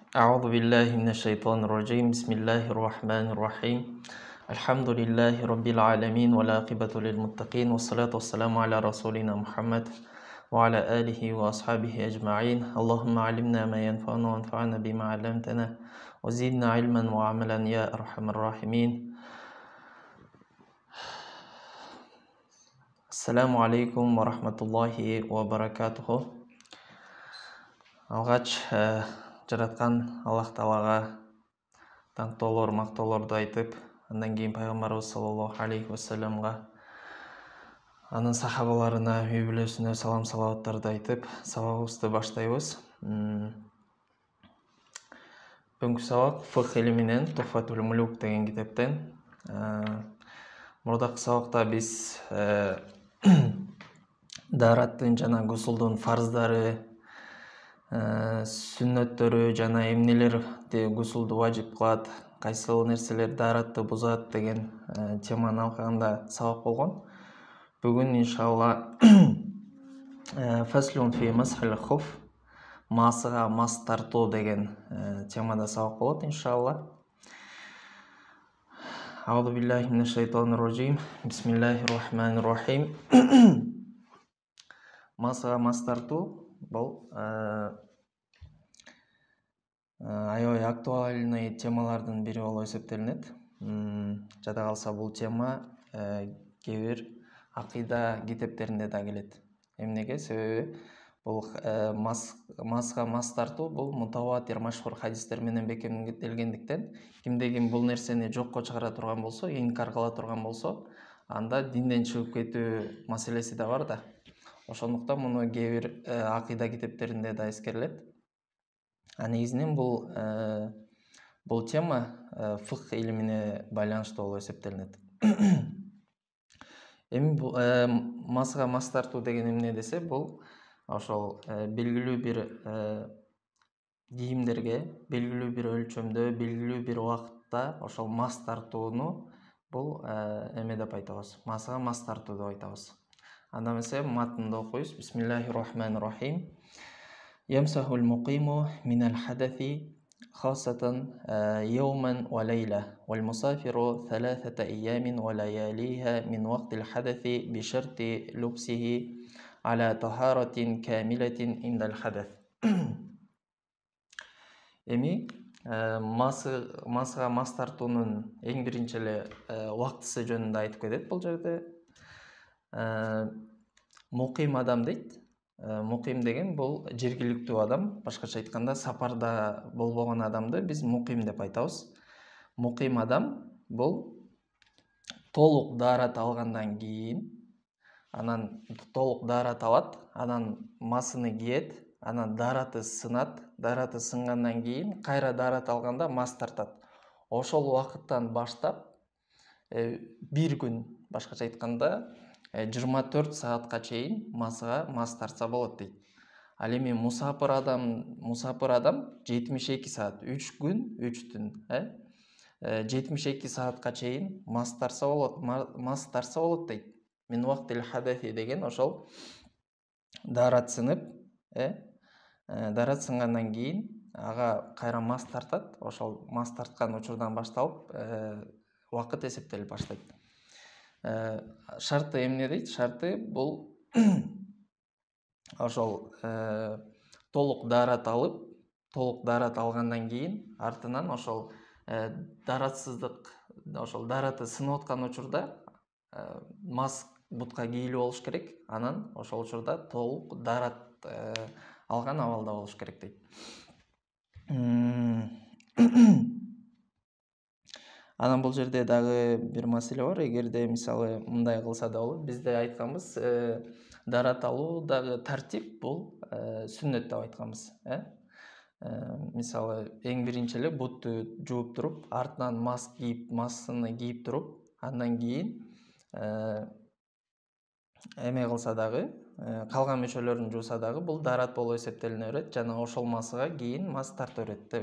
أعوذ بالله من الشيطان الرجيم بسم الله الرحمن الرحيم الحمد لله رب العالمين والعاقبة للمتقين والصلاة والسلام على رسولنا محمد وعلى آله وأصحابه أجمعين اللهم علمنا ما ينفعنا وانفعنا بما علمتنا وزدنا علما وعملا يا أرحم الراحمين. Assalamu alaikum wa rahmatullahi wa barakatuhu. Алгач жараткан Аллах Таалага таңтоолор, мактоолорду айтып, андан кийин пайгамбарыбыз саллаллаху алейхи вассаламга, анын сахабаларына, үй бүлөсүнө салам салаваттарды айтып, сабагыбызды баштайбыз. Бүгүнкү сабак фикх илиминен Тухфатул Мулук деген китептен. Мурдакы сабакта биз даараттын жана гусулдун фарздары, сүннөттөрү жана эмнелерди гусулду важип кылат, кайсыл нерселер дааратты бузат деген теманы алганда сабак болгон. Бүгүн иншалла фаслун фи масхил хуф, масыга мас тартуу деген темада сабак болот иншалла. Аузу биллахи минаш шайтанир раджим. Бисмиллахир рахманир рахим. Масыга мас тартуу бул аябай актуальный темалардын бири болуп эсептелинет. Жада калса бул тема кээ бир акыйда китептеринде да келет. Эмнеге? Себеби бул масыга мас тартуу бул мутаватир машхур хадистер менен бекемделгендиктен, кимде ким бул нерсени жокко чыгара турган болсо, инкар кыла турган болсо, анда динден чыгып кетүү маселеси да бар да. Ошондуктан муну кээ бир акыйда китептеринде да эскерилет. Негизинен бул тема фикх илимине байланыштуу болуп эсептелинет. Эми масыга мас тартуу деген эмне десе, бул ошол белгилүү бир кийимдерге, белгилүү бир өлчөмдө, белгилүү бир убакытта ошол мас тартууну бул эме деп айтабыз, масыга мас тартуу деп айтабыз. Анда эмесе матнды окуйбуз. Бисмиллахир рахманир рахим. Ямсахул муқиму минал хадати خاصة يوما وليلة والمسافر 3 أيام ولياليها من وقت الحدث بشرط لبسه على طهارة كاملة عند الحدث. Эми масыга мас тартуунун эң биринчи эле убактысы жөнүндө айтып кетет бул жерде. Муқим адам дейт. Муқим деген бул жергиликтүү адам, башкача айтканда сапарда болбогон адамды биз муқим деп айтабыз. Муқим адам бул толук даарат алгандан кийин, анан толук даарат алат, анан масыны кийет, анан даараты сынат, даараты сынгандан кийин кайра даарат алганда мас тартат. Ошол убакыттан баштап бир күн, башкача айтканда 24 саатка чейин масыга мас тартса болот дейт. Ал эми мусапыр адам 72 саат, 3 күн, 3 түн, 72 саатка чейин мас тарса болот дейт. Мин вактил хадати деген ошол даарат сынып, даарат сынгандан кийин ага кайра мас тартат. Ошол мас тарткан учурдан башталып убакыт эсептелип баштайт. Шарты эмне дейт? Шарты бул ошол толук даарат алып, толук даарат алгандан кийин артынан ошол дааратсыздык, ошол даараты сынып аткан учурда мас бутка кийилүү болуш керек. Анан ошол учурда толук даарат алган абалда болуш керек дейт. Анан бул жерде дагы бир маселе бар. Эгерде мисалы мындай кылса да болот. Бизде айтканбыз, даарат алуу дагы тартип бул сүннөт деп айтканбыз, Мисалы эң биринчи эле бутту жууп туруп, артынан масыны кийип туруп, андан кийин эме кылса дагы, калган мүчөлөрүн жууса дагы бул даарат болуп эсептелине берет жана ошол масыга кийин мас тарта берет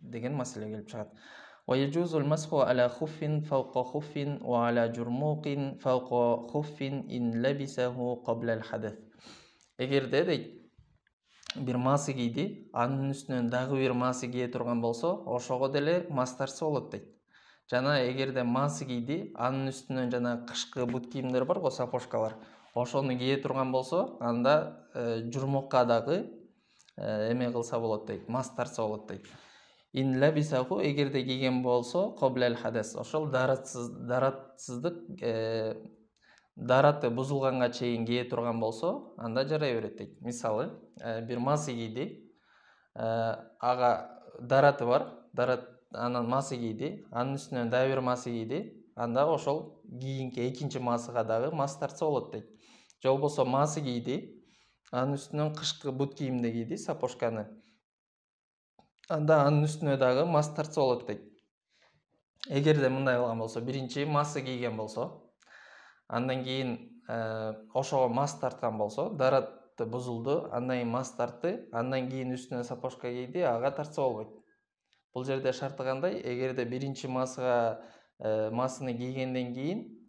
деген маселе келип чыгат. ويجوز المسح على خف فوق خف وعلى جرموق فوق خف إن لبسه قبل الحدث. Эгерде дейт, бир маасы кийди, анын үстүнөн дагы бир маасы кие турган болсо, ошого деле мас тартса болот дейт. Жана эгерде маасы кийди, анын үстүнөн жана кышкы бут кийимдер барго, сапожкалар, ошону кие турган болсо, анда журмокко дагы эме кылса болот дейт, мас тартса болот дейт. ин лабисаху, эгерде кийген болсо, коблел хадес, ошол даратсыздык, дараты бузулганга чейин кие турган болсо, анда жарай берет дейт. Мисалы, бир маасы кийди, ага дараты бар, анан маасы кийди, анын үстүнөн дагы бир маасы кийди, анда ошол кийинки экинчи маасыга дагы мас тартса болот дейт. Же болбосо маасы кийди, анын үстүнөн кышкы бут кийимди кийди, сапожканы, анда анын үстүнө дагы мас тартса болот дейт. Эгерде мындай кылган болсо, биринчи маасы кийген болсо, андан кийин ошого мас тарткан болсо, дараты бузулду, андан кийин мас тартты, андан кийин үстүнө сапожка кийди, ага тартса болбойт. Бул жерде шарты кандай? Эгерде биринчи маасыга маасыны кийгенден кийин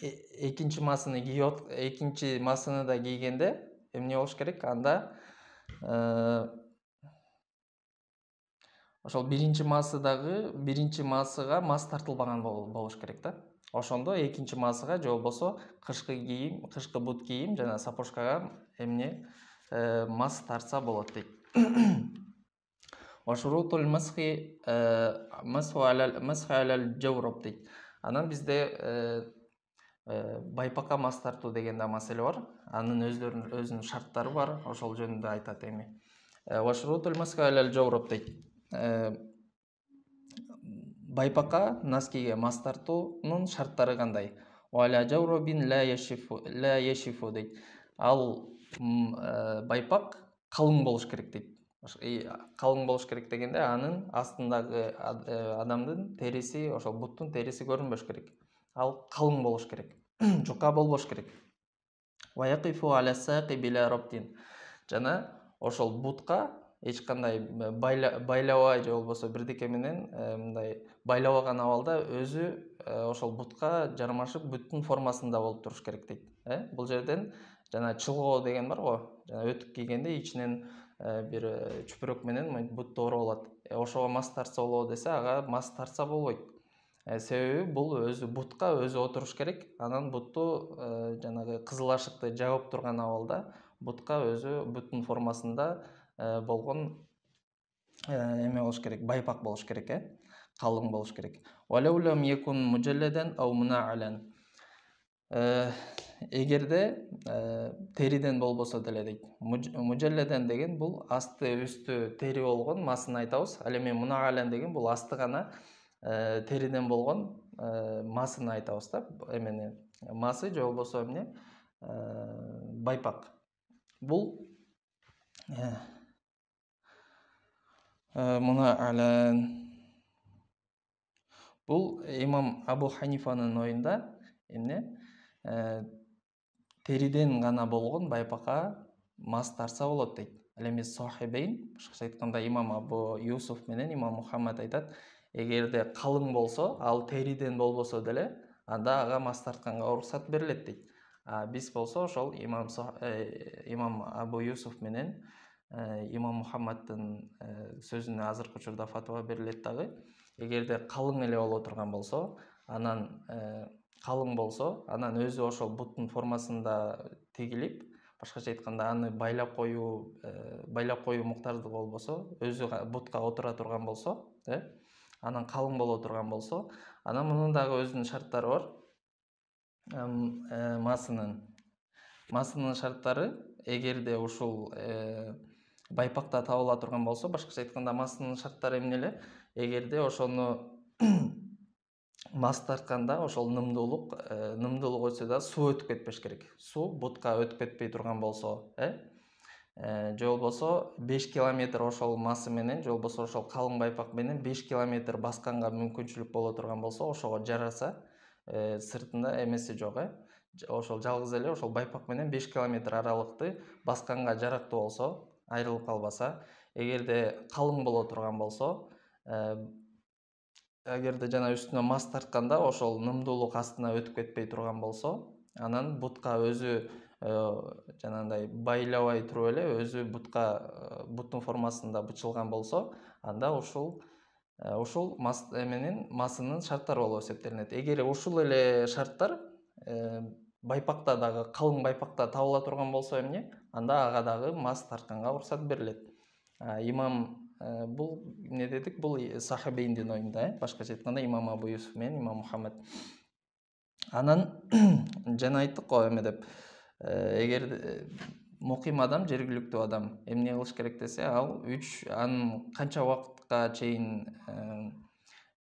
экинчи маасыны экинчи маасыны да кийгенде эмне болуш керек? Анда ошол биринчи маасыга мас тартылбаган болуш керек да. Ошондо экинчи маасыга же болбосо кышкы бут кийим жана сапожкага эмне мас тартса болот дейт. Вашурутул масхи масху алал жавраб дейт. Анан бизде байпакка мас тартуу деген да маселе бар. Анын өзүнүн шарттары бар. Ошол жөнүндө айтат эми. Вашурутул масхи алал жавраб дейт. Байпакка, носкиге мас тартуунун шарттары кандай? Валя жавробин ла яшифу дейт. Ал байпак калың болуш керек дейт. Калың болуш керек дегенде, анын астындагы адамдын териси, ошол буттун териси көрүнбөш керек. Ал калың болуш керек. Жука болбош керек. Ваяқифу аля сақи биля раптин. Жана ошол бутка эч кандай байлабай же болбосо бирдеке менен мындай байлабаган абалда өзү ошол бутка жармашып буттун формасында болуп туруш керек дейт. Бул жерден жана чылгоо деген барго, жана өтүк кийгенде ичинен бир чүпүрөк менен бут дооруп алат. Ошого мас тартса болобу десе, ага мас тартса болбойт. Себеби бул өзү бутка өзү отуруш керек. Анан бутту жанагы кызыл ашыкты жабып турган абалда бутка өзү буттун формасында болгон эме болуш керек, байпак болуш керек, калың болуш керек. Валаулам якун мужалладан ау мунаалан. Эгерде териден болбосо деле дейт. Мужалладан деген бул асты үстү тери болгон маасыны айтабыз. Ал эми мунаалан деген бул асты гана териден болгон маасыны айтабыз да. Эмени маасы же болбосо эмне байпак. Бул мунаалан. Бул имам Абу Ханифанын оюнда эмне териден гана болгон байпакка мас тартса болот дейт. Ал эми Сахибейн, башкача айтканда имам Абу Юсуф менен имам Мухаммад айтат, эгерде калың болсо, ал териден болбосо деле, анда ага мас тартканга уруксат берилет дейт. Биз болсо ошол имам Абу Юсуф менен имам Мухаммаддын сөзүнө азыркы учурда фатва берилет дагы. Эгерде калың эле боло турган болсо, анан өзү ошол буттун формасында тигилип, башкача айтканда аны байлап коюу муктаждыгы болбосо, өзү бутка отура турган болсо, анан калың боло турган болсо, анан мунун дагы өзүнүн шарттары бар. Маасынын шарттары, эгерде ушул байпакта табыла турган болсо, башкача айтканда маасынын шарттары эмне эле? Эгерде ошону мас тартканда ошол нымдуулук өтсө да суу өтүп кетпеш керек. Суу бутка өтүп кетпей турган болсо, же болбосо 5 километр ошол маасы менен, же болбосо ошол калың байпак менен 5 километр басканга мүмкүнчүлүк боло турган болсо, ошого жараса, сыртында эмеси жок, ошол жалгыз эле ошол байпак менен 5 километр аралыкты басканга жарактуу болсо, айрылып калбаса, эгерде калың боло турган болсо, эгерде жана үстүнө мас тартканда ошол нымдуулук астына өтүп кетпей турган болсо, анан бутка өзү жанагындай байлабай туруп эле өзү бутка буттун формасында бычылган болсо, анда ушул масынын шарттары болуп эсептелинет. Эгер ушул эле шарттар байпакта дагы, калың байпакта табыла турган болсо анда ага дагы мас тартканга уруксат берилет. Имам бул эмне дедик? Бул сахабейндин оюнда, башкача айтканда имам Абу Юсуф менен имам Мухаммад. Анан жана айттык го эме деп, эгер муким адам, жергиликтүү адам эмне кылыш керек десе, ал анын канча убакытка чейин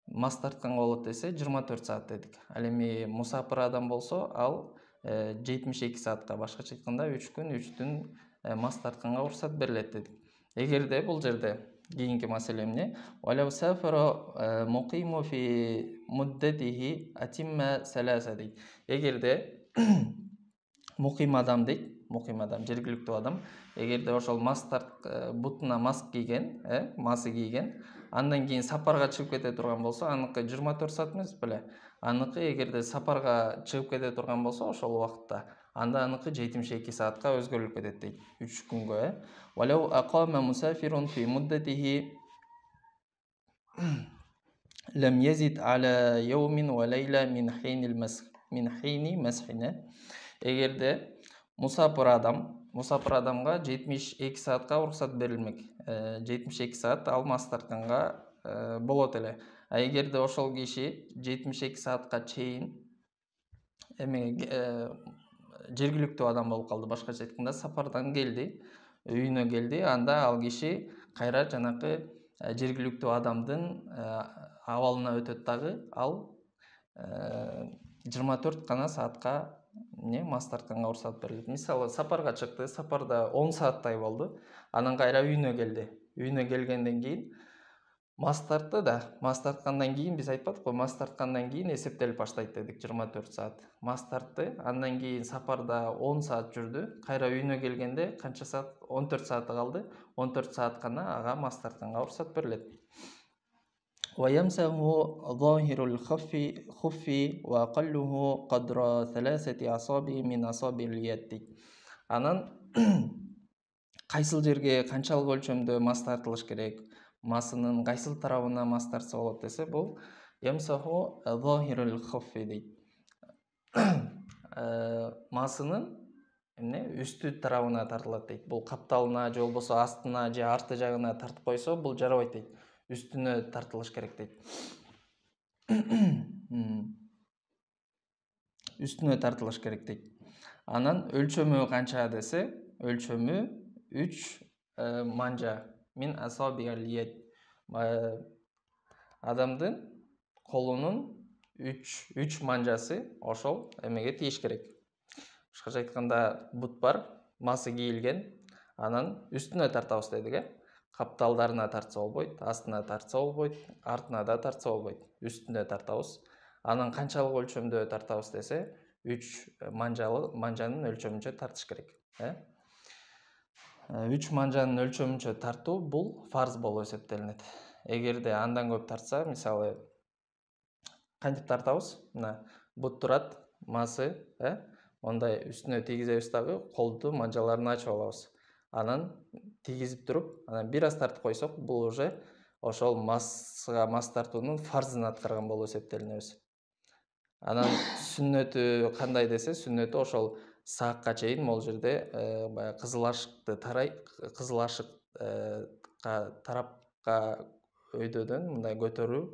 мас тартканга болот десе 24 саат дедик. Ал эми мусапыр адам болсо, ал 72 саатка, башкача айтканда 3 күн 3 түн мас тартканга уруксат берилет дедик. Эгерде бул жерде кийинки маселе эмне? Валау сафара муқиму фи муддатихи атимма саласа дейт. Эгерде муким адам дейт, муким адам, жергиликтүү адам, эгерде ошол бутуна мас кийген, масы кийген, андан кийин сапарга чыгып кете турган болсо, аныкы 24 саат эмес беле? Аныкы эгерде сапарга чыгып кете турган болсо, ошол убакытта, анда аныкы 72 саатка өзгөрүлүп кетет дейт, 3 күнгө. Валау акама мусафирун фи муддатихи лам язид аля яумин ва лейла мин хини масхина. Эгерде мусапыр адамга 72 саатка уруксат берилмек. 72 саат ал мас тартканга болот эле. А эгерде ошол киши 72 саатка чейин жергиликтүү адам болуп калды, башкача айтканда сапардан келди, үйүнө келди, анда ал киши кайра жанакы жергиликтүү адамдын абалына өтөт дагы, ал 24 гана саатка мас тартканга уруксат берилет. Мисалы, сапарга чыкты, сапарда 10 сааттай болду, анан кайра үйүнө келди. Үйүнө келгенден кийин мас тартты да, мас тарткандан кийин биз айтпадык го, мас тарткандан кийин эсептелип баштайт дедик, 24 саат. Мас тартты, андан кийин сапарда 10 саат жүрдү, кайра үйүнө келгенде канча саат? 14 сааты калды. 14 саат гана ага мас тартканга уруксат берилет. ويمسح ظاهر الخف وأقله قدر 3 أصابع من أصابع اليد. Анан кайсыл жерге канчалык өлчөмдө мас тартылыш керек, масынын кайсыл тарабына мас тартса болот десе, бул ямсаху ظاهر الخف дейт. Масынын үстү тарабына тартылат дейт. Бул капталына же болбосо астына же арты жагына тартып койсо, бул жарабайт дейт. Üstüne tartılış gerek deydi. Üstüne tartılış gerek deydi. Анан өлчөмү канча десе, өлчөмү 3 манжа min asabi'al yed. Адамдын колунун 3 манжасы ошол эмеге тийиш керек. Башкача айтканда, бут бар, масы кийилген, анан үстүнө тартабыз дедик, Капталдарына тартса болбойт, астына тартса болбойт, артына да тартса болбойт. Үстүнө тартабыз. Анан канчалык өлчөмдө тартабыз десе, 3 манжанын өлчөмүнчө тартыш керек. 3 манжанын өлчөмүнчө тартуу бул фарз болуп эсептелинет. Эгерде андан көп тартса, мисалы, кантип тартабыз? Мына бут турат, масы, ондай үстүнө тийгизебиз дагы, колду манжаларын ачып алабыз. Анан тийгизип туруп, анан бир аз тартып койсок, бул уже ошол мас тартуунун фарзын аткарган болуп эсептелинебиз. Анан сүннөтү кандай десе, сүннөтү ошол саакка чейин могул жерде баягы кызыл ашык тарапка өйдөдөн мындай көтөрүү,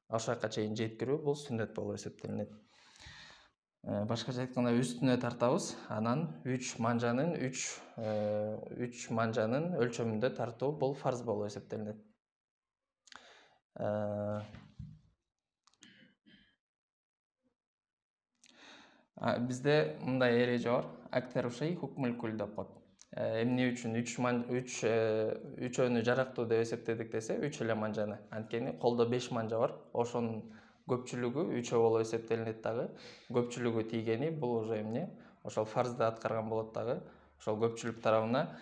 ошол жака чейин жеткирүү бул сүннөт болуп эсептелинет. Башкача айтканда, үстүнө тартабыз, анан 3 манжанын өлчөмүндө тартуу бул фарз болуп эсептелинет. Бизде мындай эреже бар, актару шей хукмул кул деп коет. Эмне үчүн 3 жарактуу деп эсептедик десе, 3 эле манжаны. Анткени колдо 5 манжа бар, ошонун көпчүлүгү 3 болуп эсептелинет дагы. Көпчүлүгү тийгени бул уже ошол фарзды аткарган болот дагы. Ошол көпчүлүк тарабына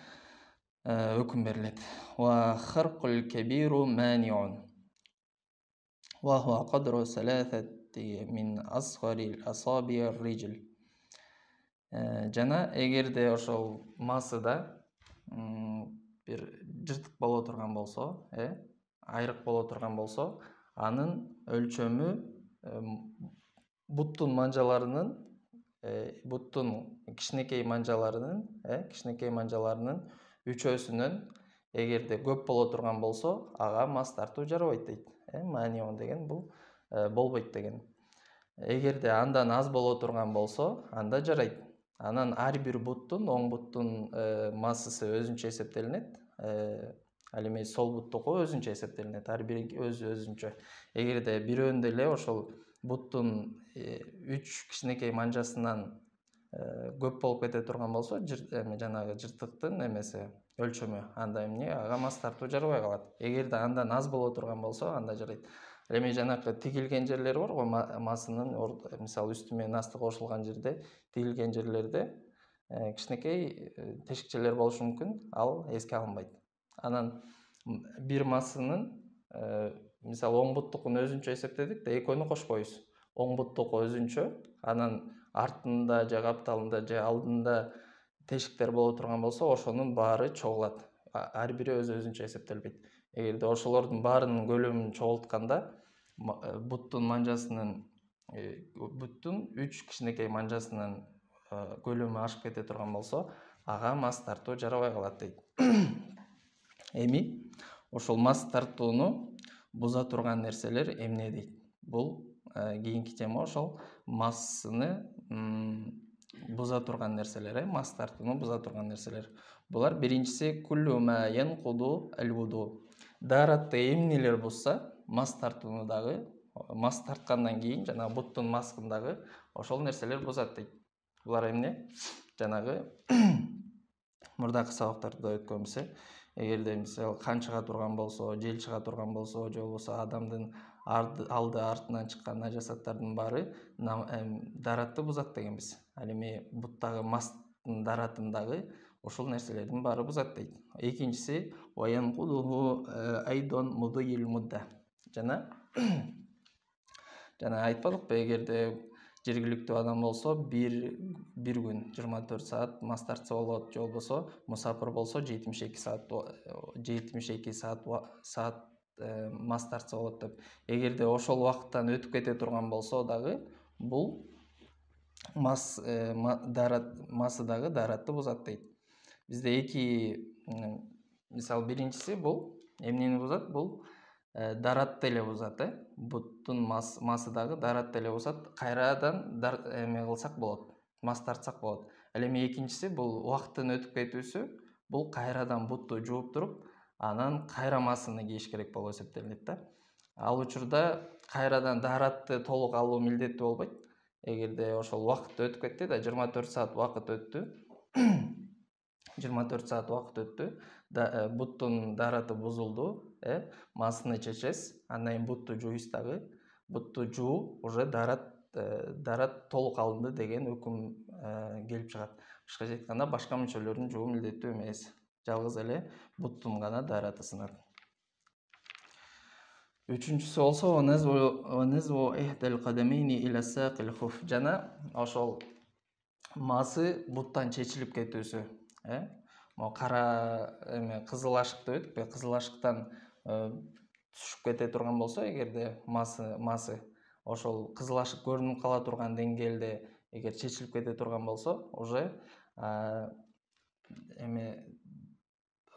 өкүм берилет. Ва харкул кабиру маниун. Ва хуа кадру саласати мин асгарил асаби ар-rijl. Жана эгерде ошол массада бир жыртык боло турган болсо, айрык боло турган болсо, анын өлчөмү буттун манжаларынын буттун кичинекей манжаларынын үчөөсүнөн эгерде көп боло турган болсо, ага мас тартуу жарабайт дейт. Маани деген бул болбойт деген. Эгерде андан аз боло турган болсо, анда жарайт. Анан ар бир буттун, оң буттун массасы өзүнчө эсептелинет. Ал эми сол буттуку өзүнчө эсептелинет. Ар бири өзүнчө. Эгерде бирөөндө эле ошол буттун 3 кичинекей манжасынан көп болуп кете турган болсо, жанагы жыртыктын эмеси өлчөмү, анда эмне ага мас тартуу жарабай калат. Эгерде андан аз боло турган болсо, анда жарайт. Эми жанакы тигилген жерлери бар го, массынын мисалы үстү менен асты кошулган жерде, тигилген жерлерде кичинекей тешикчелер болушу мүмкүн, ал эске алынбайт. Анан бир массынын мисалы оң буттукун өзүнчө эсептедик да, экөөнү кошпойбуз. Оң буттуку өзүнчө, анан артында же капталында же алдында тешиктер боло турган болсо, ошонун баары чогулат. Ар бири өзүнчө эсептелбейт. Эгерде ошолордун баарынын көлөмүн чогултканда, буттун 3 кичинекей манжасынын көлөмү ашып кете турган болсо, ага мас тартуу жарабай калат дейт. Эми ошол мас тартууну буза турган нерселер эмне дейт? Бул кийинки тема ошол массыны буза турган нерселер, мас тартууну буза турган нерселер. Булар биринчиси куллу ма янкуду ал-вуду. Даратты эмнелер бузса, мас тартууну дагы, мас тарткандан кийин жанагы буттун маскын дагы ошол нерселер бузат дейт. Булар эмне? Жанагы мурдакы сабактарда өткөнбүз, эгерде мисалы кан чыга турган болсо, жел чыга турган болсо, же болбосо адамдын алды артынан чыккан нажасаттардын баары даратты бузат дегенбиз. Ал эми буттагы мастын даратын дагы ошол нерселердин баары бузат дейт. Экинчиси ваянкудуху айдон мудил мудда. Жана айтпадыкпы, эгерде жергиликтүү адам болсо, бир күн 24 саат мас тартса болот, же болбосо мусафир болсо 72 саат мас тартса болот деп. Эгерде ошол убакыттан өтүп кете турган болсо дагы, бул масы дагы даратты бузат дейт. Бизде эки мисалы биринчиси бул эмнени бузат? Бул даратты эле бузат, буттун масы дагы даратты эле бузат. Кайрадан эме кылсак болот, мас тартсак болот. Ал эми экинчиси бул убакыттын өтүп кетүүсү, бул кайрадан бутту жууп туруп, анан кайра масыны кийиш керек болуп эсептелинет да. Ал учурда кайрадан даратты толук алуу милдеттүү болбойт. Эгерде ошол убакыт өтүп кетти да, 24 саат убакыт өттү. 24 саат убакыт өттү, буттун дараты бузулду, масыны чечесиз, андан кийин бутту жууйсуз дагы. Бутту жуу уже дарат толук алынды деген өкүм келип чыгат. Башкача айтканда, башка мүчөлөрдүн жуу милдеттүү эмес. Жалгыз эле буттун гана дараты сынат. Үчүнчүсү болсо низу ихдал кадамейни иля сакил хуф. Жана ошол масы буттан чечилип кетүүсү. Могу кара кызыл ашык деп өттүкпү? Кызыл ашыктан түшүп кете турган болсо, эгерде масы ошол кызыл ашык көрүнүп кала турган деңгээлде эгер чечилип кете турган болсо, уже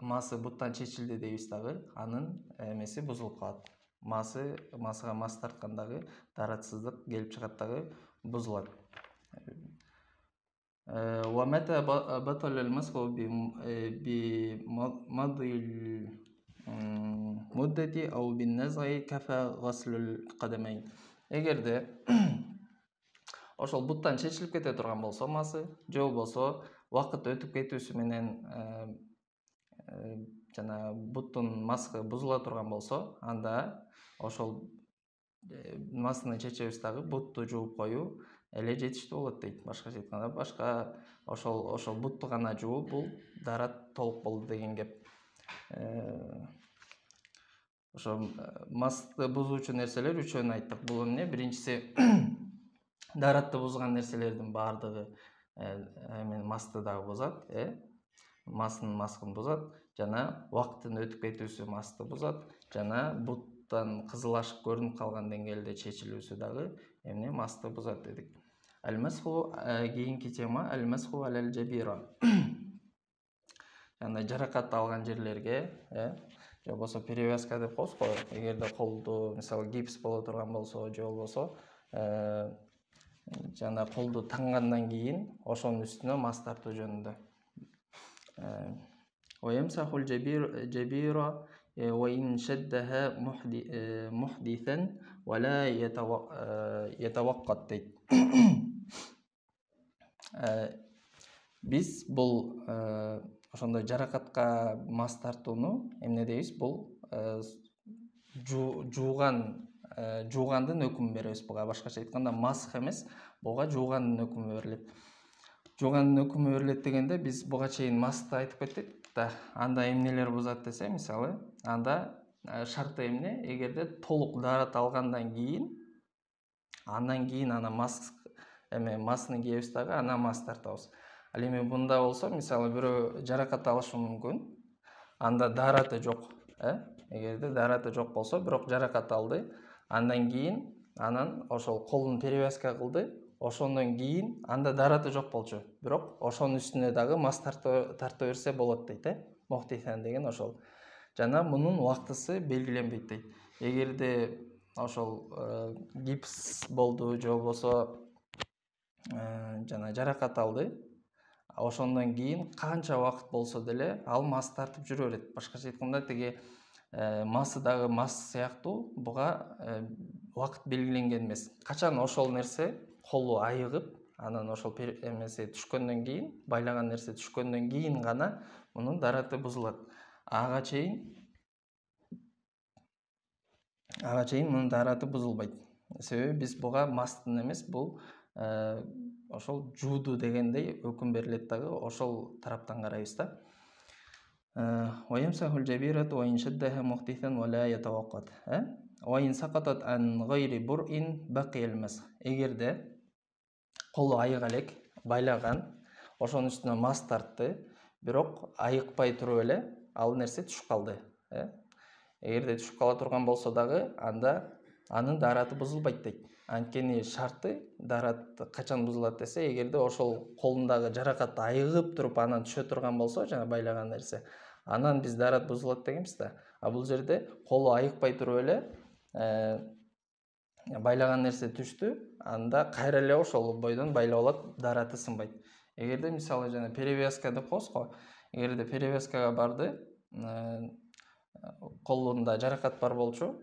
масы буттан чечилди дейбиз дагы, анын эмеси бузулуп калат. Масыга мас тарткандагы даратсыздык келип чыгат дагы, бузулат. Wa mata batala al-masxu bi madhi muddati aw bin naz'i kafa ghasl al-qadamayn. Эгерде ошол буттан чечилип кете турган болсо масы, же болбосо убакыт өтүп кетүүсү менен жана буттун маскы бузула турган болсо, анда ошол масыны чечебиз дагы, бутту жууп коюу эле жетиштүү болот дейт. Башкача айтканда, башка ошол бутту гана жуу, бул дарат толук болду деген кеп. Ошо масты бузуучу нерселер үчөөнү айттык. Бул эмне? Биринчиси даратты бузган нерселердин баардыгы эми масты дагы бузат, маскын бузат, жана убакыттын өтүп кетүүсү масты бузат, жана буттан кызылашып көрүнүп калган деңгээлде чечилүүсү дагы эмне масты бузат дедик. Алмасху кийинки тема алмасху алал жабира. Жана жаракат алган жерлерге, же болбосо перевязка деп коебуз го, эгерде колду мисалы гипс боло турган болсо, же болбосо жана колду таңгандан кийин ошонун үстүнө мас тартуу жөнүндө. ويمسح الجبير وإن شدها محدثا ولا يتوقت дейт. Биз бул ошондой жаракатка мас тартууну эмне дейбиз? Бул жуугандын өкүмүн беребиз буга. Башкача айтканда масх эмес, буга жуугандын өкүмү берилет. Жуугандын өкүмү берилет дегенде биз буга чейин масты айтып кеттик да. Анда эмнелер бузат десе, мисалы, анда шарты эмне? Эгерде толук дарат алгандан кийин, андан кийин ана масканы кийебиз дагы, анан мас тартабыз. Ал эми бунда болсо, мисалы, бирөө жаракат алышы мүмкүн. Анда дараты жок, эгерде дараты жок болсо, бирок жаракат алды, андан кийин анан ошол колун перевязка кылды, ошондон кийин анда дараты жок болчу, бирок ошонун үстүнө дагы мас тарта берсе болот дейт, мохтисан деген ошол. Жана мунун убактысы белгиленбейт дейт. Эгерде ошол гипс болду, же болбосо жана жаракат алды, ошондон кийин канча убакыт болсо деле ал мас тартып жүрө берет. Башкача айтканда тиги масы дагы мас сыяктуу, буга убакыт белгиленген эмес. Качан ошол нерсе колу айыгып, анан ошол эмеси түшкөндөн кийин, байлаган нерсе түшкөндөн кийин гана мунун дараты бузулат. Ага чейин мунун дараты бузулбайт. Себеби биз буга мастын эмес, бул ошол жууду дегендей өкүм берилет дагы, ошол тараптан карайбыз да. ويمسح الجبيرة وإن شدها محدثا ولا يتوقت. وإن سقطت عن غير برء بقي المسح. Эгерде колу айыга элек, байлаган, ошонун үстүнө мас тартты, бирок айыкпай туруп эле ал нерсе түшүп калды. Эгерде түшүп кала турган болсо дагы, анда анын дараты бузулбайт дейт. Анткени шарты дарат качан бузулат десе, эгерде ошол колундагы жаракат айыгып туруп анан түшө турган болсо, жана байлаган нерсе, анан биз дарат бузулат дегенбиз да. А бул жерде колу айыкпай туруп эле байлаган нерсе түштү, анда кайра эле ошол бойдон байлап алат, дараты сынбайт. Эгерде мисалы жана перевязка деп коебуз го, эгерде перевязкага барды, колунда жаракат бар болчу,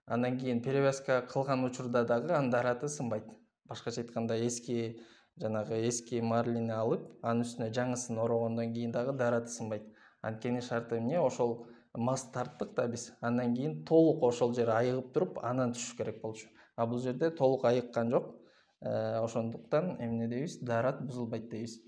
андан кийин перевязка кылган учурда дагы анын дараты сынбайт. Башкача айтканда эски марлини алып, анын үстүнө жаңысын орогондон кийин дагы дараты сынбайт. Анткени шарты эмне? Ошол мас тарттык да биз, андан кийин толук ошол жери айыгып туруп, анан түшүш керек болчу. А бул жерде толук айыккан жок. Ошондуктан эмне дейбиз? Дарат бузулбайт дейбиз.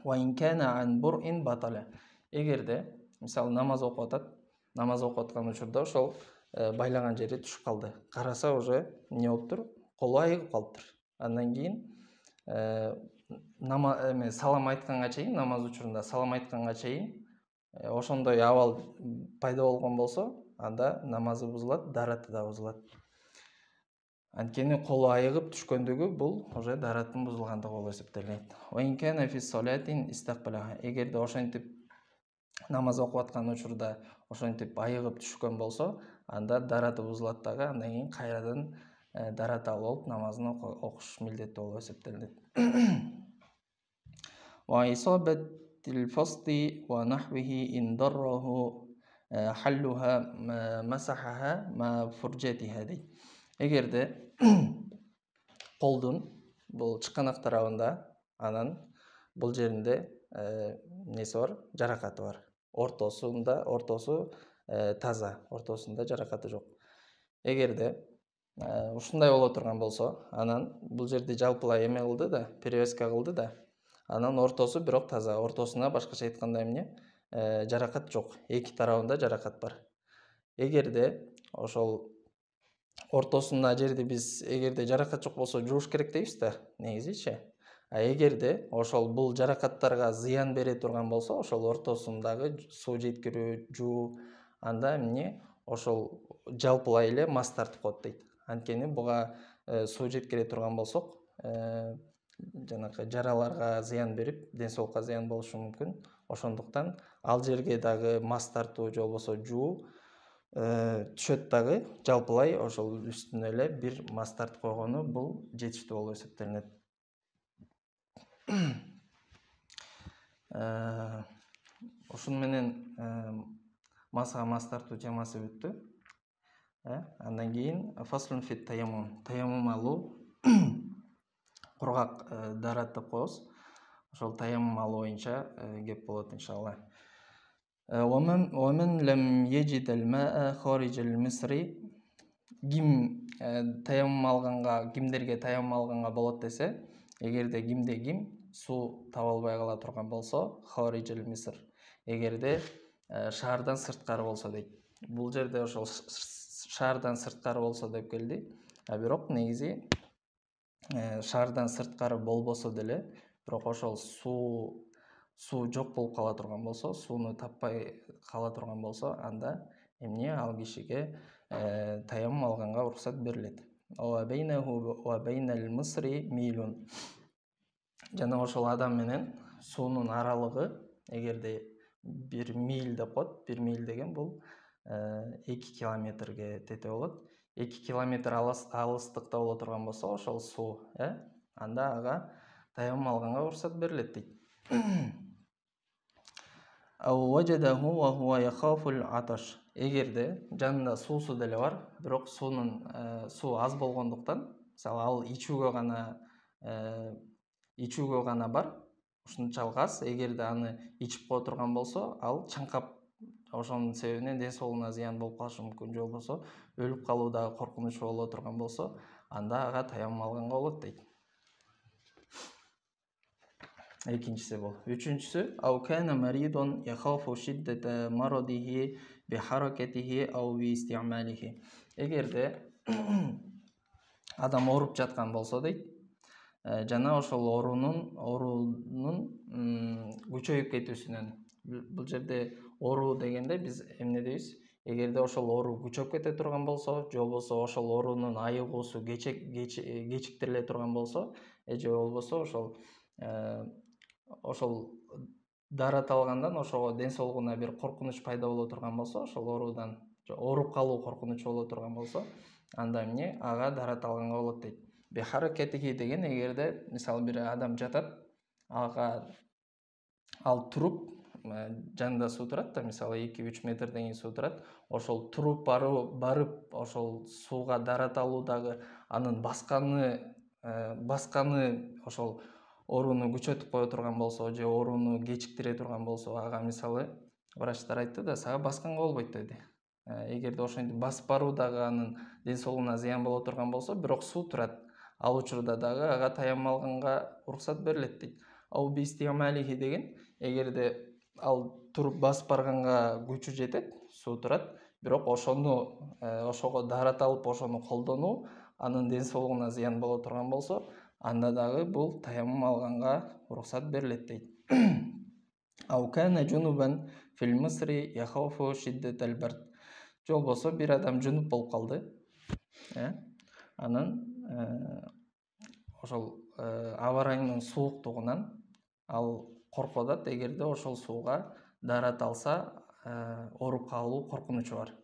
وإن كان عن برء بطل. Эгерде, мисалы, намаз окуп атат, намаз окуп аткан учурда ошол байлаган жери түшүп калды. Караса уже эмне болуптур? Колу айыгып калыптыр. Андан кийин салам айтканга чейин, намаз учурунда салам айтканга чейин ошондой абал пайда болгон болсо, анда намазы бузулат, дараты да бузулат. Анткени колу айыгып түшкөндүгү бул уже дараттын бузулгандыгы болуп эсептелет. Эгерде ошентип намаз окуп аткан учурда ошентип айыгып түшкөн болсо, анда дараты бузулат дагы, андан кийин кайрадан дарат алып алып намазын окуш милдеттүү болуп эсептелет. وإصابة الفصل ونحوه إن ضره حلها مسحها مع فرجتها дейт. Эгерде колдун бул чыканак тарабында, анан бул жеринде неси бар? Жаракаты бар. Ортосу таза, ортосунда жаракаты жок. Эгерде ушундай боло турган болсо, анан бул жерде жалпылай эме кылды да, перевязка кылды да, анан ортосу бирок таза, ортосуна башкача айтканда эмне? Жаракат жок, эки тарабында жаракат бар. Эгерде ошол ортосунда жерди биз эгерде жаракат жок болсо жууш керек дейбиз да негизичи. А эгерде ошол бул жаракаттарга зыян бере турган болсо, ошол ортосундагы суу жеткирүү, жуу, анда эмне ошол жалпылай эле мас тартып коет дейт. Анткени буга суу жеткире турган болсок, жанакы жараларга зыян берип, ден соолукка зыян болушу мүмкүн. Ошондуктан ал жерге дагы мас тартуу же болбосо жуу түшөт дагы, жалпылай ошол үстүнө эле бир мас тартып койгону бул жетиштүү болуп эсептелинет. Ушуну менен масага мас тартуу темасы бүттү. Андан кийин фаслун фит таяммум алуу, кургак дарат деп коебуз. Ошол таяммум алуу боюнча кеп болот иншалла. ومن لم يجد الماء خارج المصر ким таяммум алганга, кимдерге таяммум алганга болот десе, эгерде ким суу таба албай кала турган болсо, хариджил миср, эгерде шаардан сырткары болсо дейт. Бул жерде ошол шаардан сырткары болсо деп келди. А бирок негизи шаардан сырткары болбосо деле, бирок ошол суу жок болуп кала турган болсо, сууну таппай кала турган болсо, анда эмне ал кишиге таяммум алганга уруксат берилет. Жана ошол адам менен суунун аралыгы, эгерде 1 миль деп коет, 1 миль деген бул 2 километрге тете болот. 2 километр алыстыкта боло турган болсо, ошол суу, анда ага таяммум алганга уруксат берилет дейт. Эгерде жанында суусу деле бар, бирок суу аз болгондуктан, мисалы ал ичүүгө гана бар, ушунчалык аз, эгерде аны ичип кое турган болсо, ал чаңкап, ошонун себебинен ден соолугуна зыян болуп калышы мүмкүн, же болбосо өлүп калуу дагы коркунучу боло турган болсо, анда ага таяммум алганга болот дейт. Экинчиси бул. Үчүнчүсү ау кана маридон яхафу шиддата марадихи би харакатихи ау би истиъмалихи. Эгерде адам ооруп жаткан болсо дейт, жана ошол оорунун күчөйүп кетүүсүнөн. Бул жерде ооруу дегенде биз эмне дейбиз? Эгерде ошол ооруу күчөп кете турган болсо, же болбосо ошол оорунун айыгуусу кечиктириле турган болсо, же болбосо ошол дарат алгандан ошого ден соолугуна бир коркунуч пайда боло турган болсо, ошол оорудан ооруп калуу коркунучу боло турган болсо, анда эмне ага дарат алганга болот дейт. Бихаракатихи деген, эгерде мисалы бир адам жатат, ал туруп, жанында суу турат да, мисалы 2-3 метрден кийин суу турат, ошол туруп барып ошол сууга дарат алуу дагы анын басканы ошол ооруну күчөтүп кое турган болсо, же ооруну кечиктире турган болсо, ага мисалы врачтар айтты да, сага басканга болбойт деди. Эгерде ошентип басып баруу дагы анын ден соолугуна зыян боло турган болсо, бирок суу турат, ал учурда дагы ага таяммум алганга уруксат берилет дейт. Ау би истиъмалихи деген, эгерде ал туруп басып барганга күчү жетет, суу турат, бирок ошого дарат алып ошону колдонуу анын ден соолугуна зыян боло турган болсо, анда дагы бул таяммум алганга уруксат берилет дейт. Ау кана жунубан фил мисри яхафу шиддатал бард. Же болбосо бир адам жунуп болуп калды, анан ошол аба ырайынын сууктугунан ал коркуп атат, эгерде ошол сууга дарат алса, ооруп калуу коркунучу бар.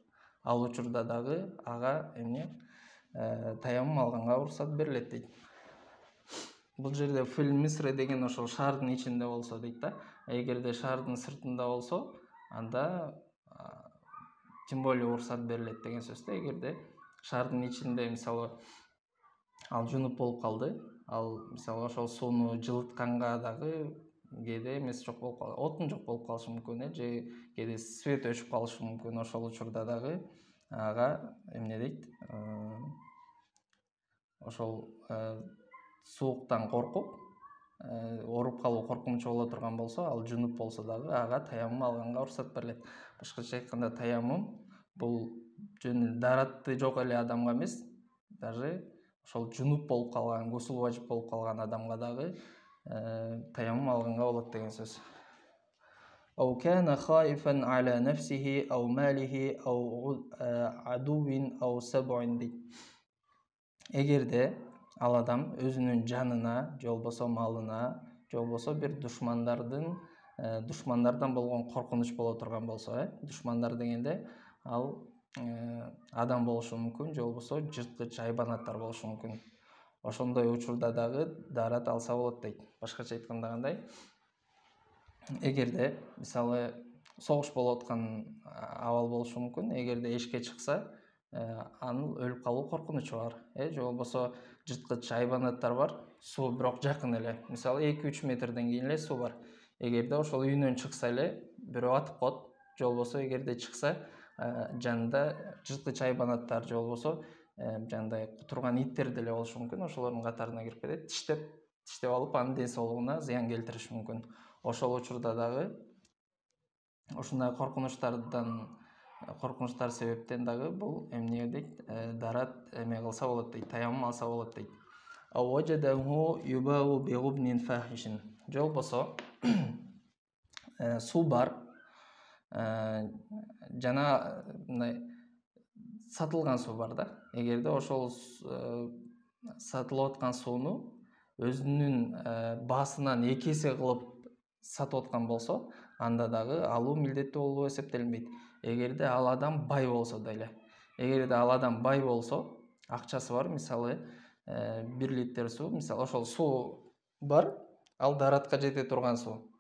Ал учурда дагы ага таяммум алганга уруксат берилет дейт. Бул жерде фил мисри деген ошол шаардын ичинде болсо дейт да. Эгерде шаардын сыртында болсо, анда тем более уруксат берилет деген сөз да. Эгерде шаардын ичинде мисалы ал жунуп болуп калды, ал мисалы ошол сууну жылытканга дагы кээде эмеси жок болуп калат, отун жок болуп калышы мүмкүн, же кээде свет өчүп калышы мүмкүн. Ошол учурда дагы ага эмне дейт, ошол сууктан коркуп, ооруп калуу коркунучу боло турган болсо, ал жунуп болсо дагы ага таяммум алганга уруксат берилет. Башкача айтканда, таяммум бул жөн дараты жок эле адамга эмес, даже ошол жунуп болуп калган, гусул важип болуп калган адамга дагы таяммум алганга болот деген сөз. أو كان خائفا على نفسه أو ماله أو عدو أو سبع دي. Эгерде ал адам өзүнүн жанына, же болбосо малына, же болбосо бир душмандардан болгон коркунуч боло турган болсо, душмандар дегенде ал адам болушу мүмкүн, же болбосо жырткыч хайбанаттар болушу мүмкүн. Ошондой учурда дагы даарат алса болот дейт. Башкача айтканда кандай? Эгерде мисалы согуш болуп аткан абал болушу мүмкүн, эгерде эшикке чыкса, анын өлүп калуу коркунучу бар, же болбосо жырткыч хайбанаттар бар, суу бирок жакын эле, мисалы 2-3 метрден кийин эле суу бар. Эгерде ошол үйүнөн чыкса эле бирөө атып коет, же болбосо эгерде чыкса жанында жырткыч хайбанаттар, же болбосо жандай кутурган иттер деле болушу мүмкүн, ошолордун катарына кирип кетет, тиштеп алып анын ден соолугуна зыян келтириши мүмкүн. Ошол учурда дагы ушундай коркунучтар себептен дагы бул эмне дейт, даарат эме кылса болот дейт, таяммум алса болот дейт. Же болбосо суу бар, жана мындай сатылган суу бар да. Эгерде ошол сатылып аткан сууну өзүнүн баасынан 2 эсе кылып сатып аткан болсо, анда дагы алуу милдеттүү болуп эсептелинбейт. Эгерде ал адам бай болсо деле. Эгерде ал адам бай болсо, акчасы бар, мисалы 1 литр суу, мисалы ошол суу бар, ал дааратка жете турган суу.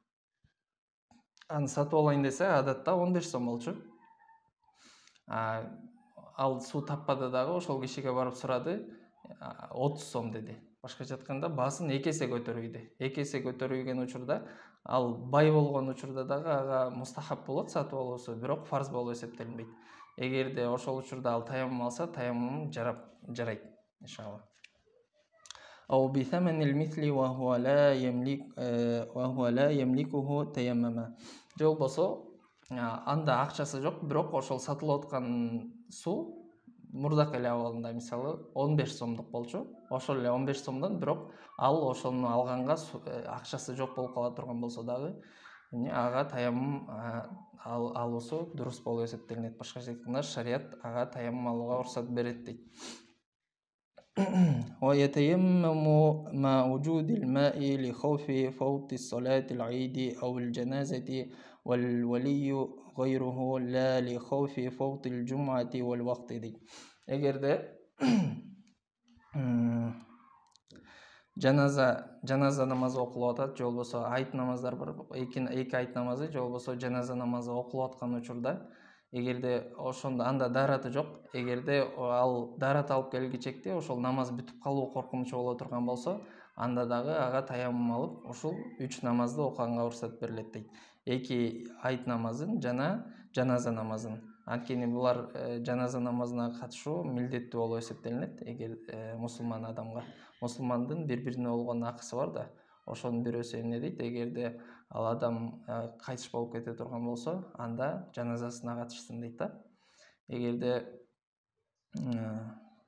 Аны сатып алайын десе, адатта 15 сом болчу. Ал суу таппады дагы, ошол кишиге барып сурады, 30 сом деди. Башкача айтканда, баасын 2 эсе көтөрүйдү. 2 эсе көтөрүлген учурда, ал бай болгон учурда дагы ага мустахап болот сатып алуусу, бирок фарз болуп эсептелинбейт. Эгерде ошол учурда ал таяммум алса, таяммум жарайт, иншалла. أو بثمن المثل وهو لا يملكه تيمم. Же болбосо анда акчасы жок, бирок ошол сатылып аткан суу мурдак эле абалында, мисалы 15 сомдук болчу. Ошол эле 15 сомдон, бирок ал ошону алганга акчасы жок болуп кала турган болсо дагы, ага таяммум алуусу дурус болуп эсептелинет. Башкача айтканда, шарият ага таяммум алууга уруксат берет дейт. ويتيمم مع وجود الماء لخوف فوت الصلاة العيد أو الجنازة والولي غيره لا لخوف فوت الجمعة والوقت دي. Эгерде жаназа намазы окулуп атат, же болбосо айт намаздар бар, эки айт намазы, же болбосо жаназа намазы окулуп аткан учурда, эгерде ошондо анда даараты жок, эгерде ал даарат алып келгичекте ошол намаз бүтүп калуу коркунучу боло турган болсо, анда дагы ага таяммум алып, ушул 3 намазды окуганга уруксат берилет дейт. 2 айт намазын жана жаназа намазын. Анткени булар жаназа намазына катышуу милдеттүү болуп эсептелинет. Эгер мусулман адамга, мусулмандын бири-бирине болгон акысы бар да, ошонун бирөөсү эмне дейт, эгерде ал адам кайтыш болуп кете турган болсо, анда жаназасына катышсын дейт да. Эгерде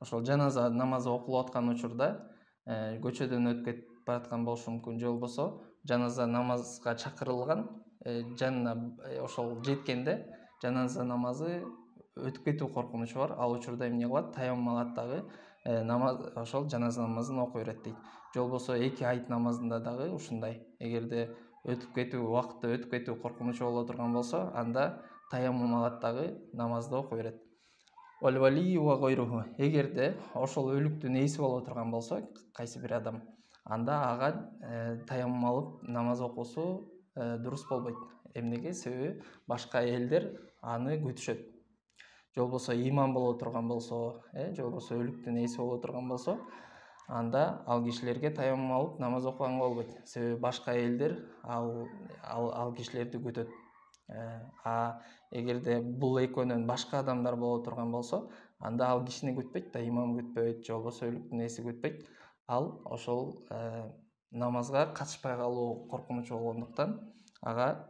ошол жаназа намазы окулуп аткан учурда көчөдөн өтүп кетип бараткан болушу мүмкүн, же болбосо жаназа намазга чакырылган, жанына ошол жеткенде жаназа намазы өтүп кетүү коркунучу бар. Ал учурда эмне кылат? Таяммум алат дагы ошол жаназа намазын окуй берет дейт. Же болбосо 2 айт намазында дагы ушундай. Эгерде убакытты өтүп кетүү коркунучу боло турган болсо, анда таяммум алат дагы намазды окуй берет. Эгерде ошол өлүктүн ээси боло турган болсо, кайсы бир адам, анда ага таяммум алып намаз окуусу дурус болбойт. Эмнеге? Себеби башка элдер аны күтүшөт. Же болбосо имам боло турган болсо, же болбосо өлүктүн ээси боло турган болсо, анда ал кишилерге таяммум алып намаз окуганга болбойт. Себеби башка элдер ал кишилерди күтөт. Эгерде бул экөөнөн башка адамдар боло турган болсо, анда ал кишини күтпөйт да, имам күтпөйт, же болбосо өлүктүн ээси күтпөйт. Ал ошол намазга катышпай калуу коркунучу болгондуктан ага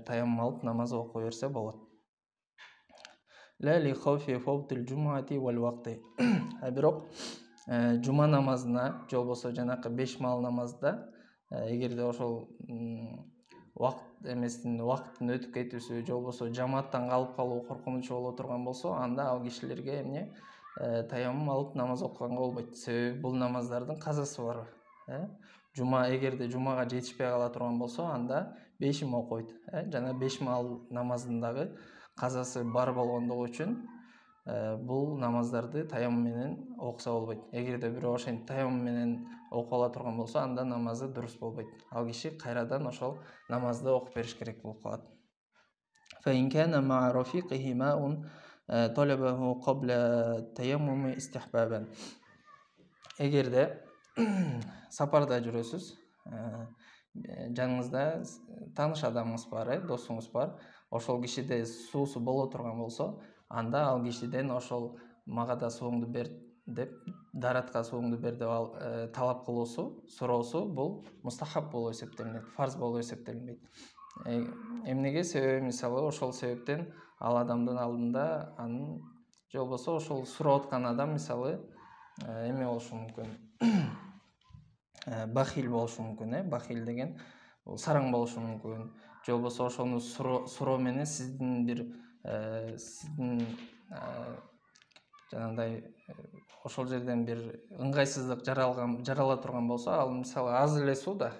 таяммум алып намаз окуй берсе болот. لا لخوف فوت الجمعة والوقت. Бирок жума намазына же болбосо жанакы 5 маал намазда эгерде ошол убакыттын өтүп кетүүсү же болбосо жамааттан калып калуу коркунучу боло турган болсо, анда ал кишилерге эмне таяммум алып намаз окуганга болбойт. Себеби бул намаздардын казасы бар. Жума, эгерде жумага жетишпей кала турган болсо, анда 5 окуйт. Жана 5 маал намазындагы казасы бар болгондугу үчүн бул намаздарды таяммум менен окуса болбойт. Эгерде бирөө ошентип таяммум менен окуп ала турган болсо, анда намазы дурус болбойт. Ал киши кайрадан ошол намазды окуп бериш керек болуп калат. فإن كان مع رفيقه ماء طلبه قبل التيمم استحبابا. Эгерде сапарда жүрөсүз, жаныңызда тааныш адамыңыз бар, досуңуз бар, ошол кишиде суусу боло турган болсо, анда ал кишиден ошол мага да сууңду бер деп, даратка сууңду бер деп талап кылуусу, суроосу бул мустахаб болуп эсептелинет, фарз болуп эсептелинбейт. Эмнеге? Себеби мисалы ошол себептен ал адамдын алдында анын же болбосо ошол сурап аткан адам мисалы эме болушу мүмкүн, бахил болушу мүмкүн. Бахил деген бул сараң болушу мүмкүн. Же болбосо ошону суроо менен сиздин бир сиздин жанагындай ошол жерден бир ыңгайсыздык жарала турган болсо, ал мисалы аз эле суу да,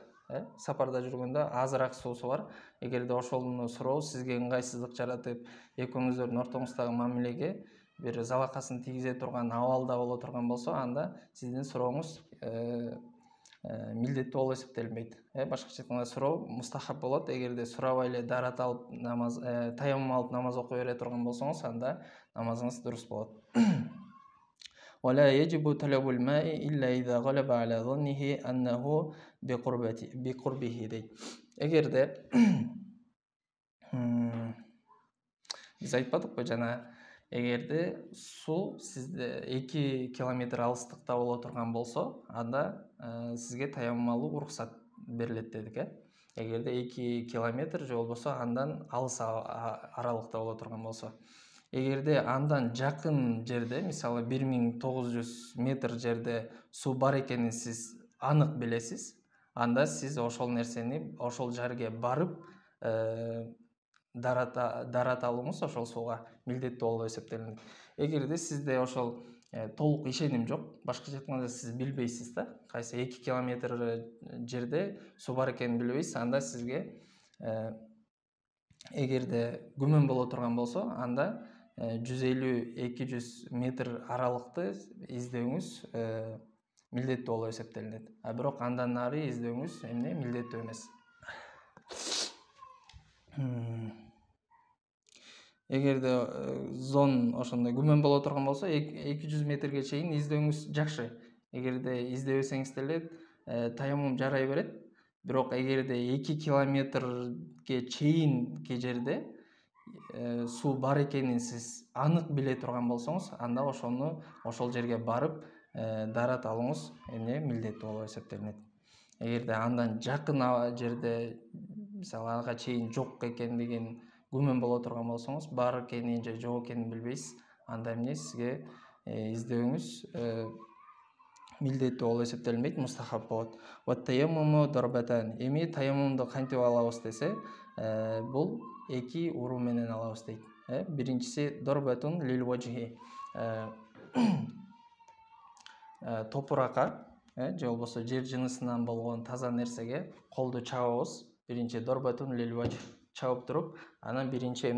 сапарда жүргөндө азыраак суусу бар. Эгерде ошону суроо сизге ыңгайсыздык жаратып, экөөңүздөрдүн ортоңуздагы мамилеге бир залакасын тийгизе турган абалда боло турган болсо, анда сиздин сурооңуз милдеттүү болуп эсептелинбейт. Башкача айтканда суроо мустахаб болот. Эгерде сурабай эле дарат алып намаз, таяммум алып намаз окуй бере турган болсоңуз, анда намазыңыз дурус болот. ولا يجب طلب الماء إلا إذا غلب على ظنه أنه بقربه дейт. Эгерде биз айтпадыкпы жана, эгерде суу сизде 2 километр алыстыкта боло турган болсо, анда сизге таяммум алуу уруксат берилет дедик. Эгерде 2 километр же болбосо андан алыс аралыкта боло турган болсо. Эгерде андан жакын жерде, мисалы 1900 метр жерде суу бар экенин сиз анык билесиз, анда сиз ошол нерсени ошол жерге барып дарат алууңуз ошол сууга милдеттүү болуп эсептелинет. Эгерде сизде ошол толук ишеним жок, башкача айтканда сиз билбейсиз да, кайсы 2 километр жерде суу бар экенин билбейсиз, анда сизге эгерде күмөн боло турган болсо, анда 150-200 метр аралыкты издөөңүз милдеттүү болуп эсептелинет. Бирок андан нары издөөңүз милдеттүү эмес. Эгерде зон ошондой күмөн боло турган болсо, 200 метрге чейин издөөңүз жакшы. Эгерде издебесеңиз деле таяммум жарай берет. Бирок эгерде 2 километрге чейинки жерде суу бар экенин сиз анык биле турган болсоңуз, анда ошол жерге барып дарат алууңуз милдеттүү болуп эсептелинет. Эгерде андан жакын жерде, мисалы ага чейин жок экендигин күмөн боло турган болсоңуз, бар экенин же жок экенин билбейсиз, анда сизге издөөңүз милдеттүү болуп эсептелинбейт, мустахаб болот. Ваттаяммуму дарбатан. Эми таяммумду кантип алабыз десе, бул 2 уруу менен алабыз дейт. Биринчиси дарбатун лил важхи. Топуракка, же болбосо жер жынысынан болгон таза нерсеге колду чабабыз. Биринчи дарбатун лил важх чабып туруп, анан биринчи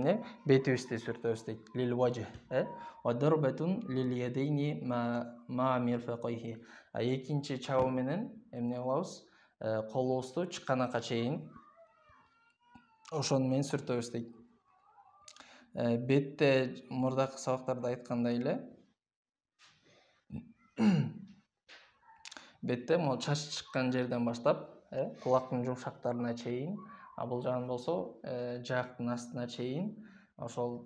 бетибизди сүртөбүз дейт. Лил важх. Ва дарбатун лил ядейни ма мирфакайхи. Экинчи чабуу менен кылабыз? Колубузду чыканакка чейин ошону менен сүртөбүз дейт. Бетте мурдакы сабактарда айткандай эле, бетте могу чач чыккан жерден баштап, кулактын жумшактарына чейин, бул жагын болсо жаактын астына чейин ошол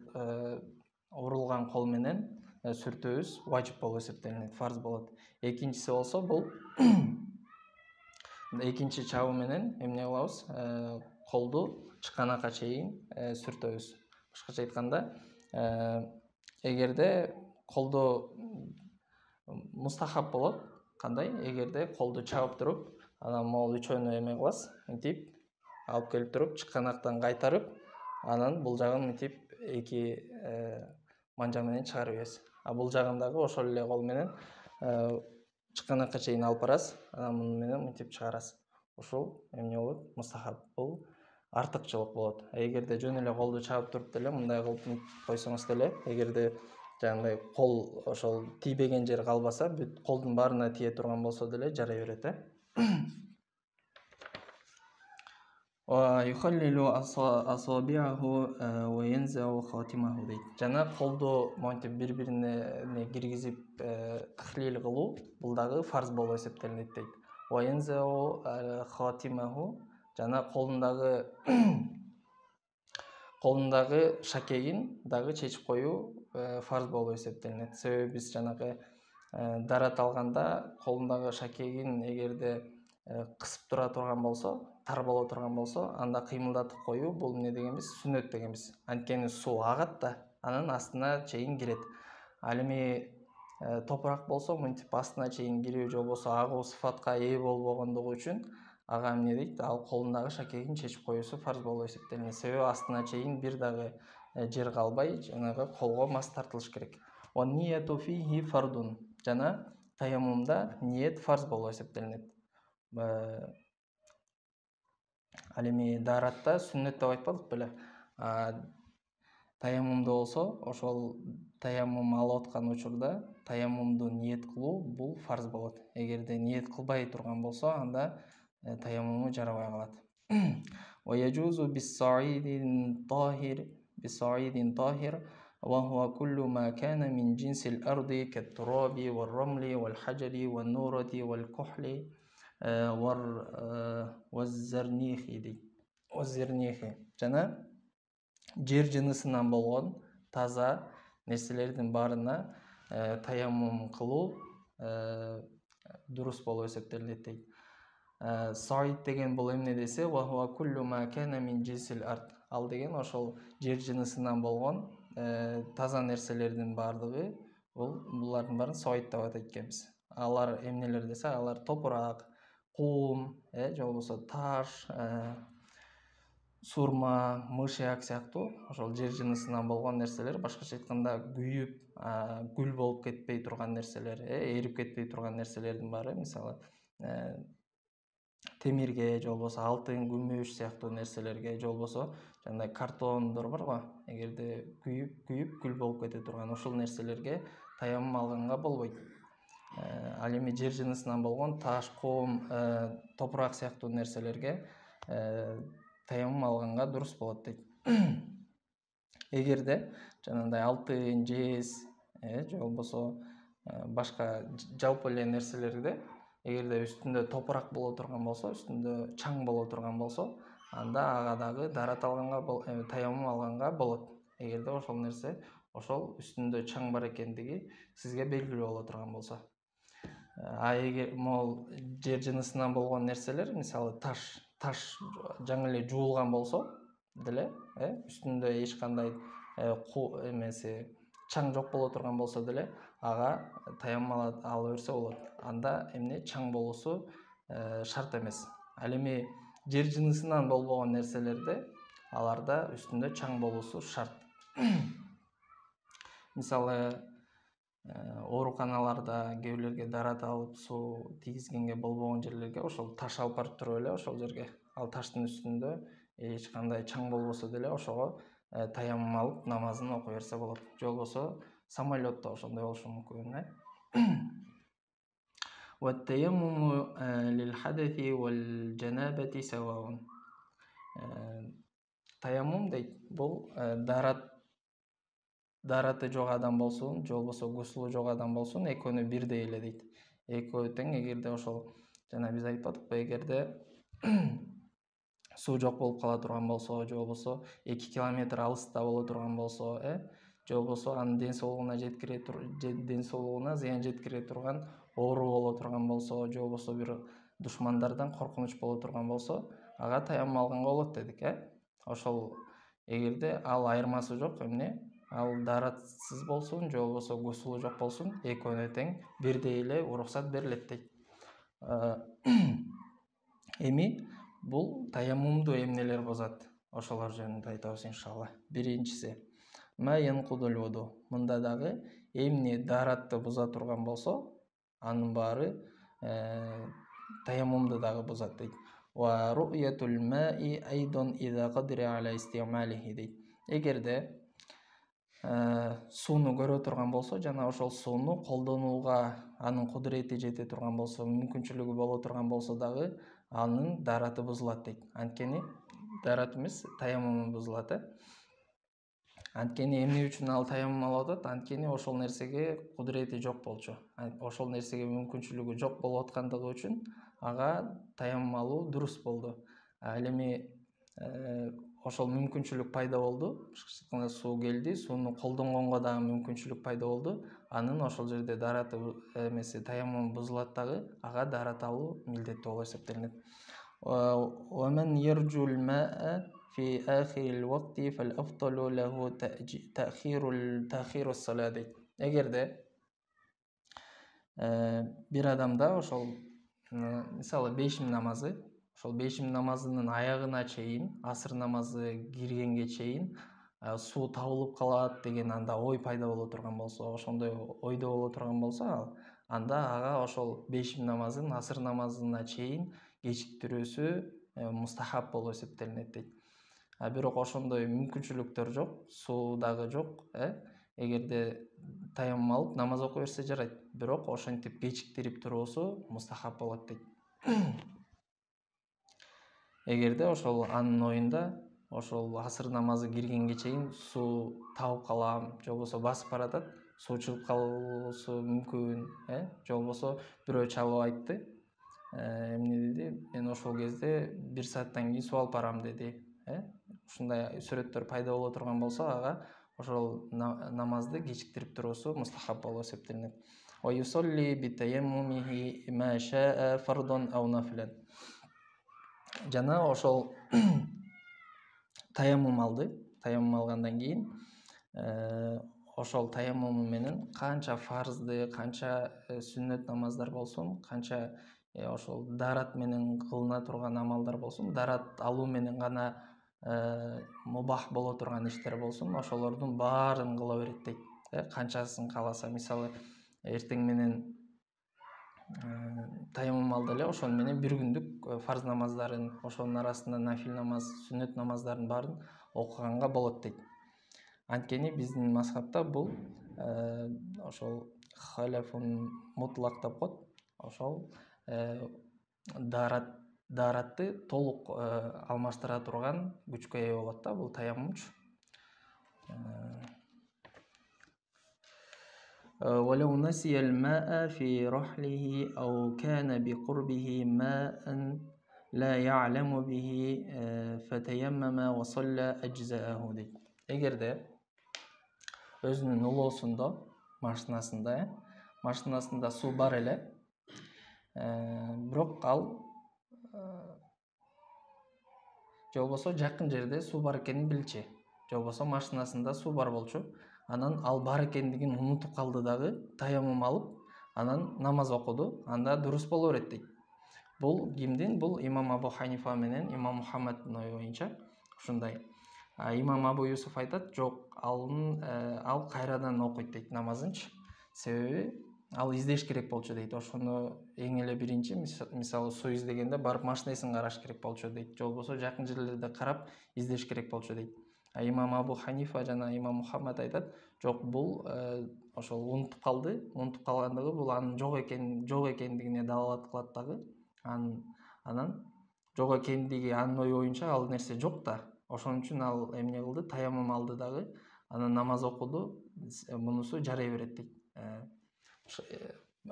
урулган кол менен сүртүүбүз важип болуп эсептелинет, фарз болот. Экинчиси болсо бул экинчи чабуу менен кылабыз? Колду чыканакка чейин сүртөбүз. Башкача айтканда, эгерде колду мустахаб болот. Кандай? Эгерде колду чабып туруп, анан могул үчөөнү эме кыласыз, мынтип алып келип туруп, чыканактан кайтарып, анан бул жагын мынтип эки манжа менен чыгарып ийесиз. А бул жагын дагы ошол эле кол менен чыканакка чейин алып барасыз, анан муну менен мынтип чыгарасыз. Ушул эмне болот? Мустахаб. Бул артыкчылык болот. Эгерде жөн эле колду чабып туруп деле мындай кылып койсоңуз деле, эгерде жаңағыдай кол ошол тийбеген жери калбаса, бүт колдун баарына тие турган болсо деле жарай берет, ويخلل أصابعه وينزع خاتمه дейт. Жана колду монтип бири-бирине киргизип тахлил кылуу бул дагы фарз болуп эсептелинет дейт. وينزع خاتمه жана колундагы шакегин дагы чечип коюу фарз болуп эсептелинет. Себеби биз жанагы дарат алганда колундагы шакегин эгерде кысып тура турган болсо, тар боло турган болсо, анда кыймылдатып коюу бул эмне дегенбиз? Сүннөт дегенбиз. Анткени суу агат да, анан астына чейин кирет. Ал эми топурак болсо, мынтип астына чейин кирүү же болбосо агуу сыфатка ээ болбогондугу үчүн ага эмне дейт? Ал колундагы шакегин чечип коюусу фарз болуп эсептелинет. Себеби астына чейин бир дагы жер калбай, жанагы колго мас тартылыш керек. وَالنِّيَّةُ فِيهِ فَرْضٌ жана таяммумда ниет фарз болуп эсептелинет. Ал эми даратта сүннөт деп айтпадык беле? Таяммумда болсо, ошол таяммум алып аткан учурда таяммумду ниет кылуу бул фарз болот. Эгерде ниет кылбай турган болсо, анда таяммуму жарабай калат. وَيَجُوزُ بِالصَّعِيدٍ طاهر وهو كل ما كان من جنس الأرض كالتراب والرمل والحجر والنورة والكحل والزرنيخ дейт. Жана жер жынысынан болгон таза нерселердин баарына таяммум кылуу дурус болуп эсептелинет дейт. Саид деген бул эмне десе, وهو كل ما كان من جنس الأرض. Ал деген ошол жер жынысынан болгон таза нерселердин баардыгы, булардын баарын саид деп атайт экенбиз. Алар эмнелер десе, алар топурак, кум, же болбосо таш, сурма, мышьяк сыяктуу ошол жер жынысынан болгон нерселер, башкача айтканда күйүп, күл болуп кетпей турган нерселер, эрип кетпей турган нерселердин баары, мисалы темирге, же болбосо алтын, күмүш сыяктуу нерселерге, же болбосо жандай картондор бар го, эгерде күйүп күл болуп кете турган ушул нерселерге таяммум алганга болбойт. Ал эми жер жынысынан болгон таш, кум, топурак сыяктуу нерселерге таяммум алганга дурус болот дейт. Эгерде жанагындай алтын, жез, же болбосо башка жалпы эле нерселерде эгерде үстүндө топурак боло турган болсо, үстүндө чаң боло турган болсо, анда ага дагы дарат алганга, таяммум алганга болот. Эгерде ошол нерсе, ошол үстүндө чаң бар экендиги сизге белгилүү боло турган болсо. Эгер могул жер жынысынан болгон нерселер, мисалы таш жаңы эле жуулган болсо деле, үстүндө эч кандай чаң жок боло турган болсо деле, ага таяммум ала берсе болот. Анда эмне чаң болуусу шарт эмес. Ал эми жер жынысынан болбогон нерселерде аларда үстүндө чаң болуусу шарт. Мисалы ооруканаларда кээ бирлерге дарат алып суу тийгизгенге болбогон жерлерге ошол таш алып барып туруп эле ошол жерге, ал таштын үстүндө эч кандай чаң болбосо деле ошого таяммум алып намазын окуй берсе болот. Же болбосо самолетто ошондой болушу мүмкүн. والتيمم للحدث والجنابة سواء. Таяммум дейт, бул дараты жок адам болсун, же болбосо гуслу жок адам болсун, экөөнү бирдей эле дейт. Экөө тең, эгерде ошол жана биз айтпадыкпы, эгерде суу жок болуп кала турган болсо, же болбосо 2 километр алыста боло турган болсо, же болбосо анын ден соолугуна зыян жеткире турган оору боло турган болсо, же болбосо бир душмандардан коркунуч боло турган болсо, ага таяммум алганга болот дедик, Ошол эгерде ал айырмасы жок, эмне ал даратсыз болсун же болбосо гусулу жок болсун, экөөнө тең бирдей эле уруксат берилет дейт. Эми бул таяммумду эмнелер бузат? Ошолор жөнүндө айтабыз иншалла. Биринчиси ма янкудул вуду. Мында дагы эмне даратты буза турган болсо, анын баары таяммумду дагы бузат дейт. Ва ру'ятул ма'i айдан иза кадира аля истималихи дейт. Эгерде сууну көрө турган болсо, жана ошол сууну колдонууга анын кудурети жете турган болсо, мүмкүнчүлүгү боло турган болсо дагы анын дараты бузулат дейт. Анткени дарат эмес, таяммуму бузулат. Анткени эмне үчүн ал таяммум алып атат? Анткени ошол нерсеге кудурети жок болчу. Ошол нерсеге мүмкүнчүлүгү жок болуп аткандыгы үчүн ага таяммум алуу дурус болду. Ал эми ошол мүмкүнчүлүк пайда болду. Суу келди, сууну колдонгонго дагы мүмкүнчүлүк пайда болду. Анын ошол жерде дараты эмеси таяммум бузулат дагы, ага дарат алуу милдеттүү болуп эсептелинет. ومن يرجو الماء في آخر الوقت فالأفضل له تأخير الصلاة дейт. Эгерде бир адамда ошол мисалы бешим намазы, ошол бешим намазынын аягына чейин, асыр намазы киргенге чейин суу табылып калат деген анда ой пайда боло турган болсо, ошондой ойдо боло турган болсо, анда ага ошол бешим намазын асыр намазына чейин кечиктирүүсү мустахаб болуп эсептелинет дейт. Бирок ошондой мүмкүнчүлүктөр жок, суу дагы жок. Эгерде таяммум алып намаз окуй берсе жарайт, бирок ошентип кечиктирип туруусу мустахаб болот дейт. Эгерде ошол анын оюнда ошол асыр намазы киргенге чейин суу табып калам, же болбосо басып баратат, суу чыгып калуусу мүмкүн, же болбосо бирөө чалып айтты. Эмне деди? Мен ошол кезде 1 сааттан кийин суу алып барам деди. Ушундай сүрөттөр пайда боло турган болсо, ага ошол намазды кечиктирип туруусу мустахаб болуп эсептелинет. Ва юсалли битаяммумихи ма шаа фардан ау нафилан. Жана ошол таяммум алды. Таяммум алгандан кийин ошол таяммуму менен канча фарзды, канча сүннөт намаздар болсун, канча ошол дарат менен кылына турган амалдар болсун, дарат алуу менен гана мубах боло турган иштер болсун, ошолордун баарын кыла берет дейт. Канчасын кааласа, мисалы эртең менен таяммум алды эле, ошону менен бир күндүк фарз намаздарын, ошонун арасында нафил намаз, сүннөт намаздарын баарын окуганга болот дейт. Анткени биздин мазхабта бул ошол халяфун мутлак деп коет. Ошол даратты толук алмаштыра турган күчкө ээ болот да, бул таяммумчу. ولو نسي الماء في رحله أو كان بقربه ماء لا يعلم به فتيمم وصلى أجزاءه дейт. Эгерде өзүнүн улоосунда, машинасында суу бар эле, бирок ал же болбосо жакын жерде суу бар экенин билчү, же болбосо машинасында суу бар болчу, анан ал бар экендигин унутуп калды дагы, таяммум алып, анан намаз окуду, анда дурус боло берет дейт. Бул кимдин? Бул имам Абу Ханифа менен имам Мухаммаддын ою боюнча ушундай. Имам Абу Юсуф айтат, жок, ал кайрадан окуйт дейт намазынчы. Себеби ал издеш керек болчу дейт. Ошону эң эле биринчи, мисалы суу издегенде барып машинесин караш керек болчу дейт. Же болбосо жакын жерлерде карап издеш керек болчу дейт. Имам Абу Ханифа жана имам Мухаммад айтат, жок, бул ошол унутуп калды. Унутуп калгандыгы бул анын жок экендигине далалат кылат дагы. Анан жок экендиги анын ою боюнча ал нерсе жок да. Ошон үчүн ал эмне кылды? Таяммум алды дагы, анан намаз окуду. Мунусу жарай берет дейт.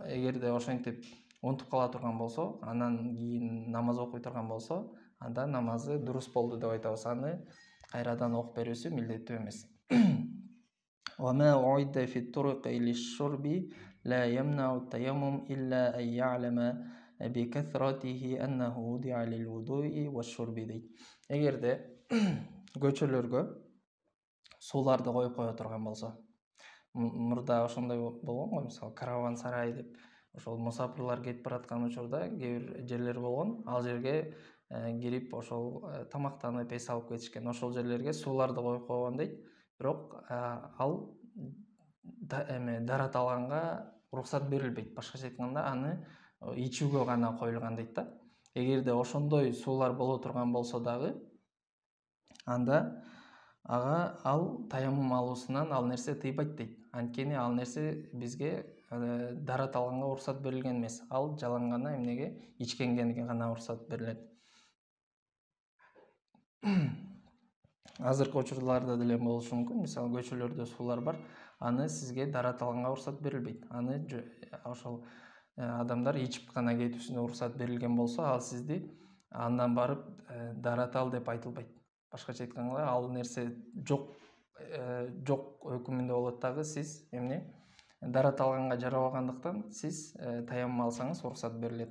Эгерде ошентип унутуп кала турган болсо, анан кийин намаз окуй турган болсо, анда намазы дурус болду деп айтабыз. Аны кайрадан окуп берүүсү милдеттүү эмес. وما أعد في الطرق للشرب لا يمنع التيمم إلا أن يعلم بكثرته أنه وضع للوضوء والشرب дейт. Эгерде көчөлөргө сууларды коюп кое турган болсо. Мурда ошондой болгон го, мисалы караван-сарай деп ошол мусапирлар кетип бараткан учурда кээ бир жерлер болгон, ал жерге кирип ошол тамактанып эс алып кетишкен. Ошол жерлерге сууларды коюп койгон дейт. Бирок ал дарат алганга уруксат берилбейт. Башкача айтканда, аны ичүүгө гана коюлган дейт да. Эгерде ошондой суулар боло турган болсо дагы, анда ал таяммум алуусунан ал нерсе тыйбайт дейт. Анткени ал нерсе бизге дарат алганга уруксат берилген эмес. Ал жалаң гана эмнеге, ичкенге гана уруксат берилет. Азыркы учурларда деле болушу мүмкүн. Мисалы көчөлөрдө суулар бар, аны сизге дарат алганга уруксат берилбейт. Аны ошол адамдар ичип гана кетүүсүнө уруксат берилген болсо, ал сизди андан барып дарат ал деп айтылбайт. Башкача айтканда, ал нерсе жок өкүмүндө болот дагы, сиз дарат алганга жарабагандыктан сиз таяммум алсаңыз уруксат берилет.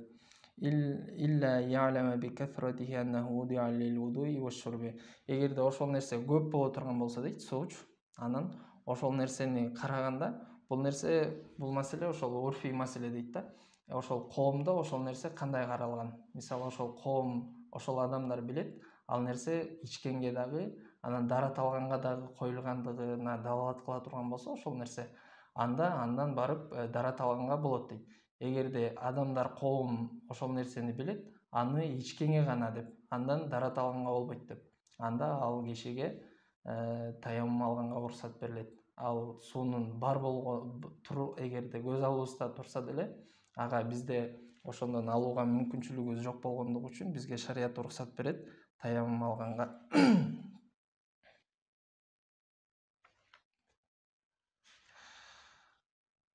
Эгерде ошол нерсе көп боло турган болсо дейт, сууч, анан ошол нерсени караганда, бул маселе ошол урфий маселе дейт да. Ошол коомдо ошол нерсе кандай каралган. Мисалы ошол коом, ошол адамдар билет, ал нерсе ичкенге дагы, анан дарат алганга дагы коюлгандыгына далалат кыла турган болсо ошол нерсе, анда андан барып дарат алганга болот дейт. Эгерде адамдар, коом ошол нерсени билет, аны ичкенге гана деп, андан дарат алганга болбойт деп, анда ал кишиге таяммум алганга уруксат берилет. Ал суунун бар эгерде көз алуубузда турса деле, ага бизде ошондон алууга мүмкүнчүлүгүбүз жок болгондугу үчүн бизге шарият уруксат берет таяммум алганга.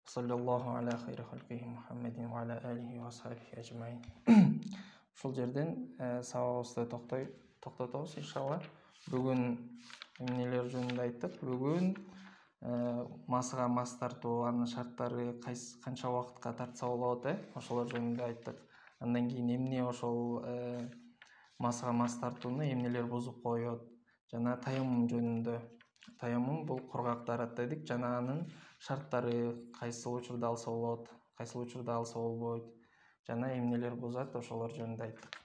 Саллаллаху аля хайри халкихи Мухаммадин ва аля алихи ва асхабихи ажмаин. Ушул жерден сабагыбызды токтотобуз иншалла. Бүгүн эмнелер жөнүндө айттык? Бүгүн масыга мас тартуу, анын шарттары, канча убакытка тартса болот, ошолор жөнүндө айттык. Андан кийин эмне ошол масыга мас тартууну эмнелер бузуп коет, жана таяммум жөнүндө. Таяммум бул кургак дарат дедик, жана анын шарттары, кайсыл учурда алса болот, кайсыл учурда алса болбойт, жана эмнелер бузат, ошолор жөнүндө айттык.